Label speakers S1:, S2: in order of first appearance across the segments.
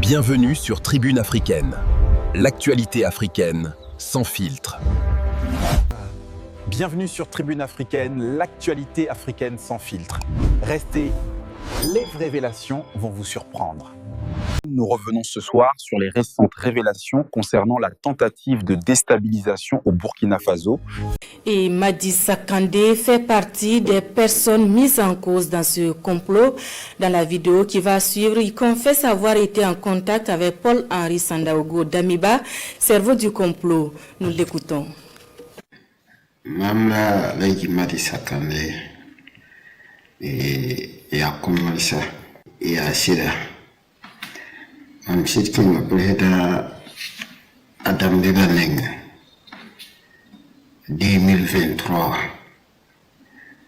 S1: Bienvenue sur Tribune Africaine, l'actualité africaine sans filtre.
S2: Bienvenue sur Tribune Africaine, l'actualité africaine sans filtre. Restez, les révélations vont vous surprendre. Nous revenons ce soir sur les récentes révélations concernant la tentative de déstabilisation au Burkina Faso.
S3: Et Madissa Kandé fait partie des personnes mises en cause dans ce complot. Dans la vidéo qui va suivre, il confesse avoir été en contact avec Paul-Henri Sandaogo Damiba, cerveau du complot. Nous l'écoutons.
S4: Mamla Lady Madissa Kandé et a commencé et a sida. Mam sitkin apeleda Adam Debaneng 2023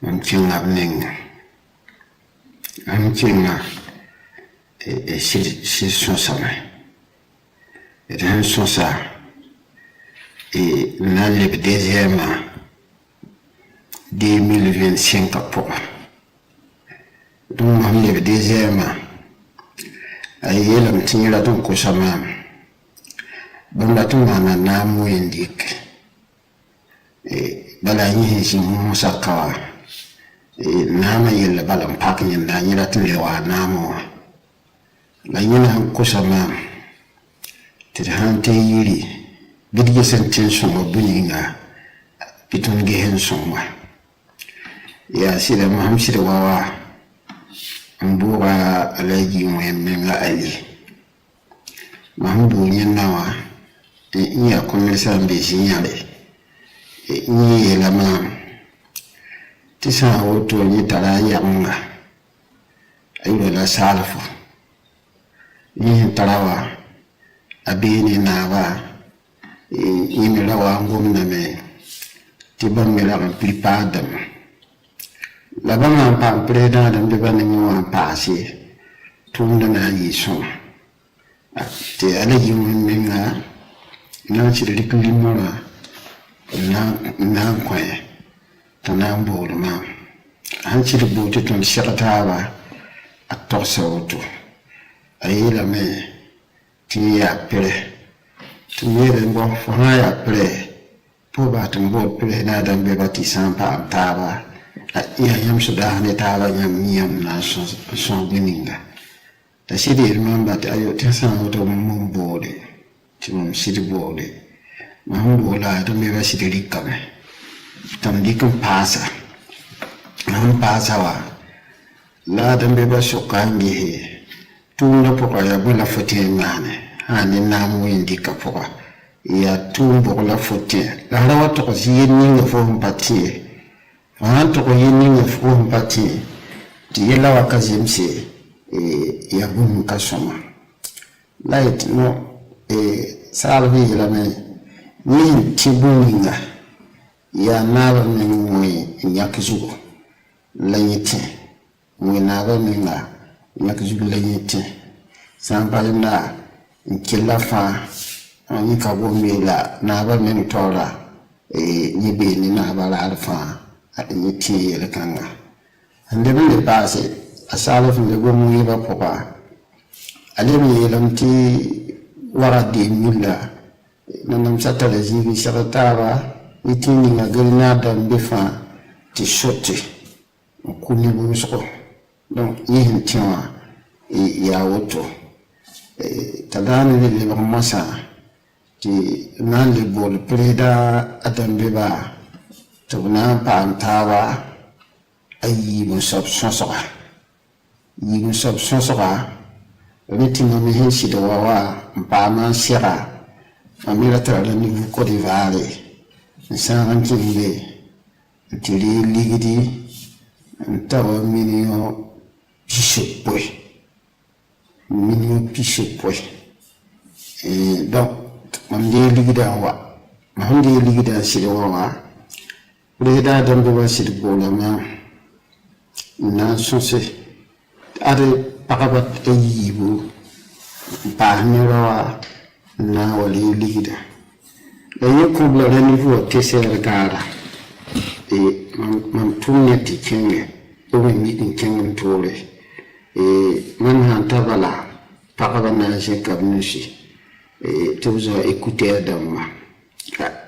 S4: Mam chinga neng Mam chinga et c'est son sama et dans son ça et là le deuxième 2025 pour donc mam le deuxième aye lam tinyira ton ko sama banda tun na namu indik bala yin shi musa kawa nama yella balam pak nyin da nyira tun lewa namu la yina ko sama tirhan te yiri bidige sentin songo buninga pitun gehen songo ya sira mahamsira wawa Mbura alaji mwenga ali Mahambu nyenawa Iya komersa mbezi nyale Nye lama Tisa oto nyitala yanga Ayo la salfo Nye talawa Abini nawa Yimila wangu name Tiba mila mpipadam La banga pa preda dam de bani mo passé tunda na yison te ala yimun menga na ci de klimora na kwaye tanambo ma an ci de bote ton shiratawa atorsa auto ayila me ti ya pere ti mere bo fo ya pere po ba tumbo pere na dam be bati sampa taba ya yam sudah ne taba yam na son bininga ta sidi remember ta ayo tesa auto mum bode ti mum sidi bode mahum bola to me ba sidi likame tam dikam pasa mahum pasa wa la da me ba shokangi he tunda poka ya bula fote mane hani namu indika poka ya tumbo la fote la rawa to ko yini fo mpati Wanto ko yini ngefu mpati Tiyela wakazi mse ya gumu kasoma Light no salvi yila me Nyi tibuninga Ya naba me mwe nyakizugo Lanyete Mwe naba me nga nyakizugo lanyete Sampa yina Nkila fa Nika gombe la naba me mtola Nyibe ni naba la alfa Adi ti le kanga ande le passé asala fu le gomu yiba poka ale mi lamti wara de milla nanam satale jibi sharataba itini nga gelna dam befa ti shotti kuni bu so donc yin tiwa ya woto tadani le ba masa ti nan le bol preda adam beba Tuna pantawa ayi musab sonsoka yi musab sonsoka reti no mi hensi do wa mpama sira amira tara ni Côte d'Ivoire nsan ntilibe ntili ligidi ntawa minio pisepwe donc mamde ligida wa mamde ligida sira wa Reda dan bewa sidi bola ma na sonse ade pakabat eyibu pa nirawa na wali ligida la yekubla le niveau TCR gara e mam tumneti kenge o mi kenge tole man han tabala parabana j'ai kabnushi et tu vous écouté d'homme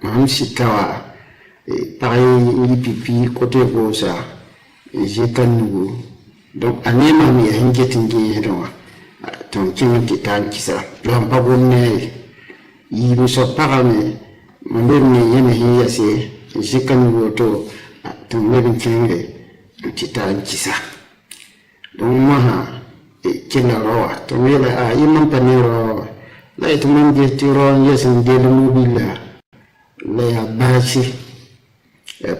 S4: même si tawa pareil pipi côté gauche j'ai kanu donc anema mi hingetingi donc ton kinti tankisa lampa bonne yi mi so parame mon ni yene hiyase j'ai kanu to ton mebin kinge ti tankisa donc moi kila roa to wela imam panero la itu manje tiro yesin de mobile la ya bachi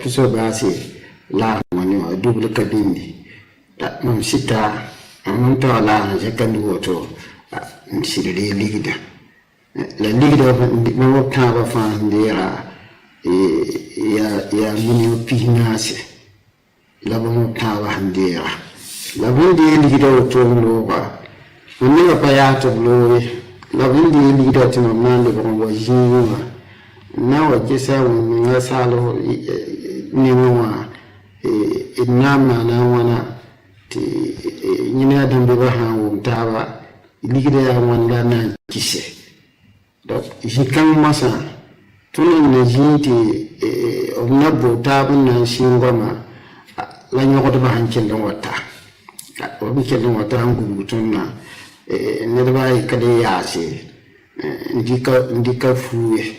S4: puso bachi la mani double cabine da mon sita mon to la je kan woto sire de ligida la ligida mo ta ba fa ndira ya mini pinase la mo ta ba ndira la bundi ligida woto lo ba ni ba ya to lo la bundi ligida to mande ko wajinga na wajesa wa salo ni wa inama na wana ti nyina dambe ba ha wumtawa ligida ya wanda na kise donc jikan masa tunan na jiti na bota bunna shingoma la nyoko to ba hankin dan wata o bi kelon wata hangu tunna ne da bai kade ya se ndika fuwe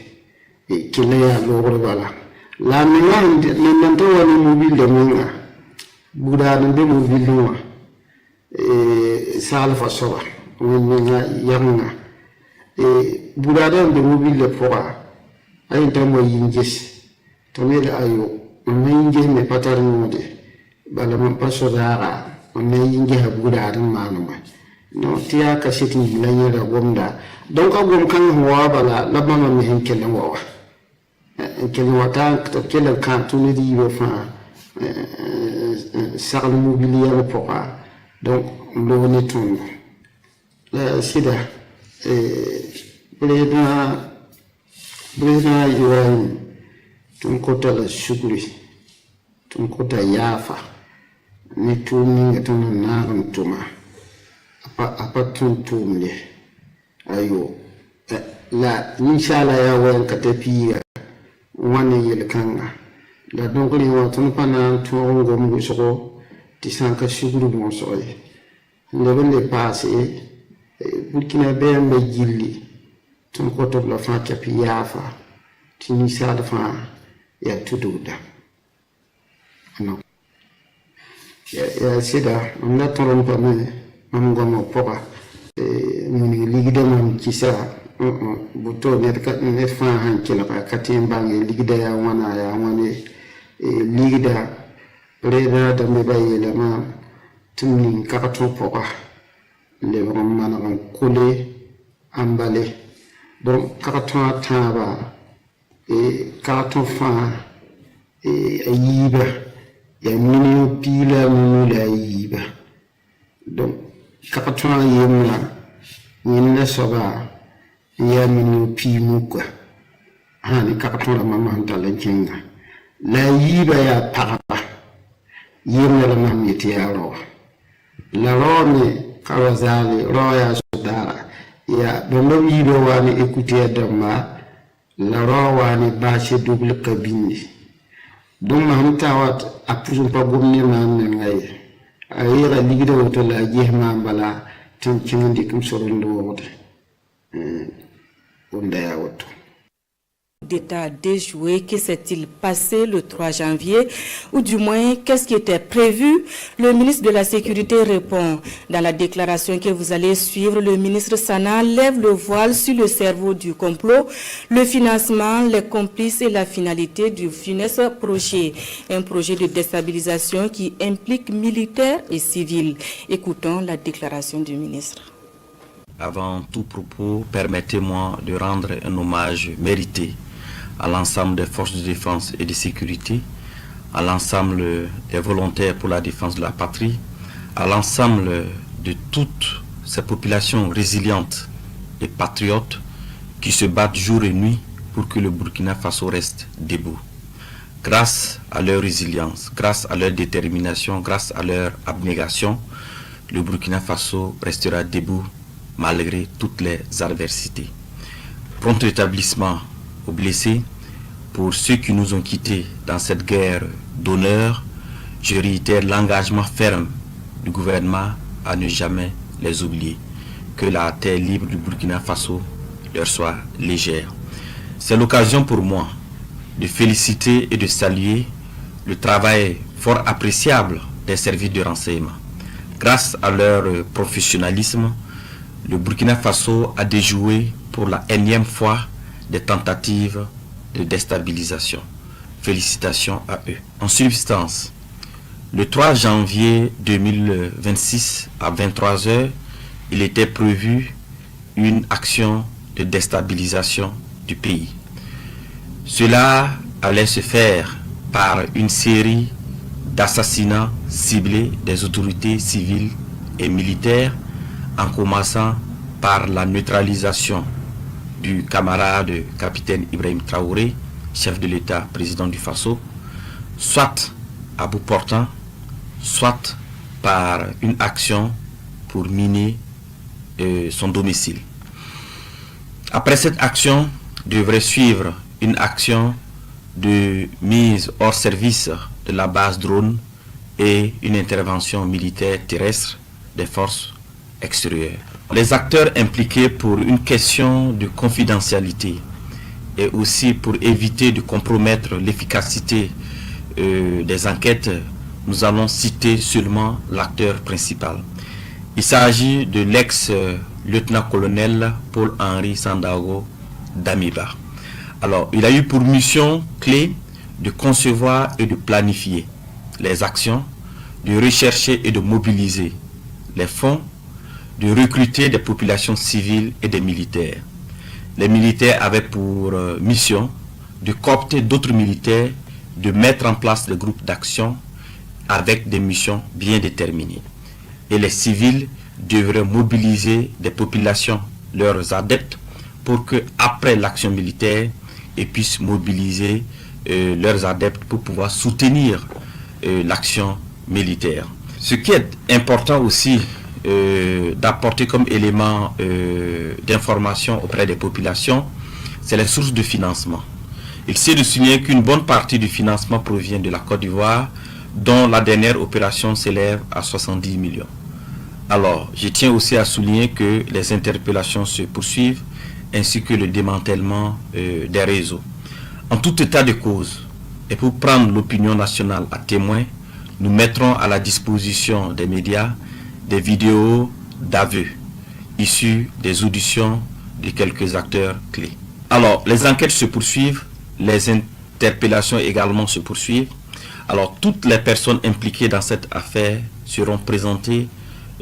S4: kila ya loro bala la minga nando wani mobile minga buda nande mobile wa salfa soba minga yanga buda nande mobile pora ay ndamo yinjes to mele ayo minge me patar mode bala man paso dara on yinge ha buda ran manuma no tiya ka siti lanya da gomda donc agom kan huwa bala labama mi henkel wa kelen wata to kelen kan tuni di yo fa sar mobilier poka donc lo ne ton la sida breda yo ton kota la shukuri ton kota yafa ni tuni ngaton na ntuma apa tun tumne ayo la inshallah ya wan katapiya wani yelkanga la donc les watons pana to ngom gusoko ti sanka shuguru bon soye le bende passé burkina bembe jilli ton ko to la fa kapiyafa ti ni sala fa ya tududa no ya sida on la toron pa me am ngomo poka muni ligide mon kisa buto ne fa hankila ka katin bangi ligida ya wana ya wani ligida reda da me bayela ma tumni ka to poka le mana on kule ambale donc ka to taba ka to fa ayiba ya mini pila mulu ayiba donc ka to yemna nyinna soba ya minu pimuka hani kakatora mama hantala jenga la yiba ya parapa yimna la mamiti ya roa la romi kawazali roya sudara ya bondo yido wani écouter dama la roa wani bache double cabine donc ma hamtawat apuzum pa gomni man ngay ayira ligida woto la jehma bala tan cindi kum sorondo wote
S3: D'état déjoué, que s'est-il passé le 3 janvier ou du moins qu'est-ce qui était prévu? Le ministre de la Sécurité répond. Dans la déclaration que vous allez suivre, le ministre Sana lève le voile sur le cerveau du complot, le financement, les complices et la finalité du funeste projet. Un projet de déstabilisation qui implique militaires et civils. Écoutons la déclaration du ministre.
S5: Avant tout propos, permettez-moi de rendre un hommage mérité à l'ensemble des forces de défense et de sécurité, à l'ensemble des volontaires pour la défense de la patrie, à l'ensemble de toutes ces populations résilientes et patriotes qui se battent jour et nuit pour que le Burkina Faso reste debout. Grâce à leur résilience, grâce à leur détermination, grâce à leur abnégation, le Burkina Faso restera debout malgré toutes les adversités. Prompt rétablissement aux blessés. Pour ceux qui nous ont quittés dans cette guerre d'honneur, je réitère l'engagement ferme du gouvernement à ne jamais les oublier. Que la terre libre du Burkina Faso leur soit légère. C'est l'occasion pour moi de féliciter et de saluer le travail fort appréciable des services de renseignement. Grâce à leur professionnalisme, le Burkina Faso a déjoué pour la énième fois des tentatives de déstabilisation. Félicitations à eux. En substance, le 3 janvier 2026 à 23 h, il était prévu une action de déstabilisation du pays. Cela allait se faire par une série d'assassinats ciblés des autorités civiles et militaires, en commençant par la neutralisation du camarade capitaine Ibrahim Traoré, chef de l'État, président du Faso, soit à bout portant, soit par une action pour miner son domicile. Après cette action, devrait suivre une action de mise hors service de la base drone et une intervention militaire terrestre des forces extérieures. Les acteurs impliqués pour une question de confidentialité et aussi pour éviter de compromettre l'efficacité des enquêtes, nous allons citer seulement l'acteur principal. Il s'agit de l'ex-lieutenant-colonel Paul-Henri Sandaogo Damiba. Alors, il a eu pour mission clé de concevoir et de planifier les actions, de rechercher et de mobiliser les fonds, de recruter des populations civiles et des militaires. Les militaires avaient pour mission de coopter d'autres militaires, de mettre en place des groupes d'action avec des missions bien déterminées. Et les civils devraient mobiliser des populations, leurs adeptes, pour que après l'action militaire, ils puissent mobiliser leurs adeptes pour pouvoir soutenir l'action militaire. Ce qui est important aussi d'apporter comme élément d'information auprès des populations, c'est les sources de financement. Il s'est de souligner qu'une bonne partie du financement provient de la Côte d'Ivoire, dont la dernière opération s'élève à 70 millions. Alors, je tiens aussi à souligner que les interpellations se poursuivent, ainsi que le démantèlement des réseaux. En tout état de cause, et pour prendre l'opinion nationale à témoin, nous mettrons à la disposition des médias des vidéos d'aveux issues des auditions de quelques acteurs clés. Alors, les enquêtes se poursuivent, les interpellations également se poursuivent. Alors, toutes les personnes impliquées dans cette affaire seront présentées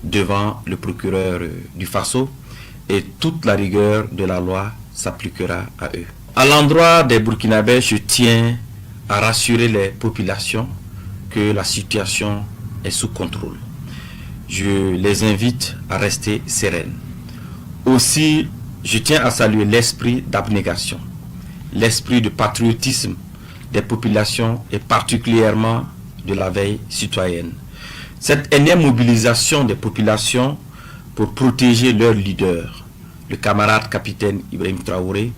S5: devant le procureur du Faso et toute la rigueur de la loi s'appliquera à eux. À l'endroit des Burkinabés, je tiens à rassurer les populations que la situation est sous contrôle. Je les invite à rester sereines. Aussi, je tiens à saluer l'esprit d'abnégation, l'esprit de patriotisme des populations et particulièrement de la veille citoyenne. Cette énième mobilisation des populations pour protéger leur leader, le camarade capitaine Ibrahim Traoré,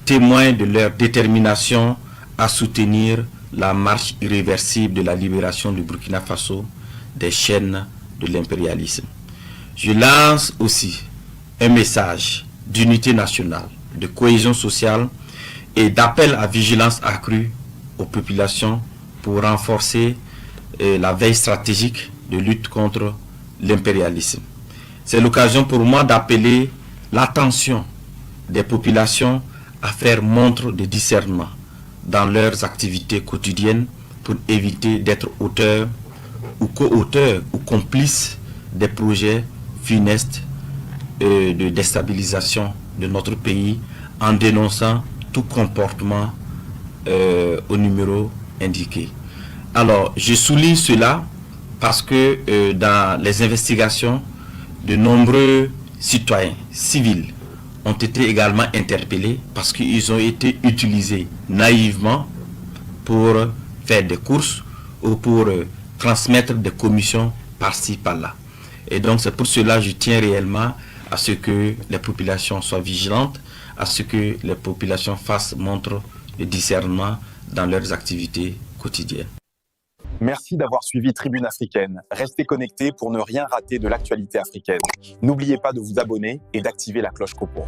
S5: témoin de leur détermination à soutenir la marche irréversible de la libération du Burkina Faso des chaînes de l'impérialisme. Je lance aussi un message d'unité nationale, de cohésion sociale et d'appel à vigilance accrue aux populations pour renforcer la veille stratégique de lutte contre l'impérialisme. C'est l'occasion pour moi d'appeler l'attention des populations à faire montre de discernement dans leurs activités quotidiennes pour éviter d'être auteurs ou co-auteurs ou complices des projets funestes de déstabilisation de notre pays en dénonçant tout comportement au numéro indiqué. Alors, je souligne cela parce que dans les investigations, de nombreux citoyens civils ont été également interpellés parce qu'ils ont été utilisés naïvement pour faire des courses ou pour transmettre des commissions par-ci, par-là. Et donc c'est pour cela que je tiens réellement à ce que les populations soient vigilantes, à ce que les populations fassent montre de discernement dans leurs activités quotidiennes.
S2: Merci d'avoir suivi Tribune Africaine. Restez connectés pour ne rien rater de l'actualité africaine. N'oubliez pas de vous abonner et d'activer la cloche Copo.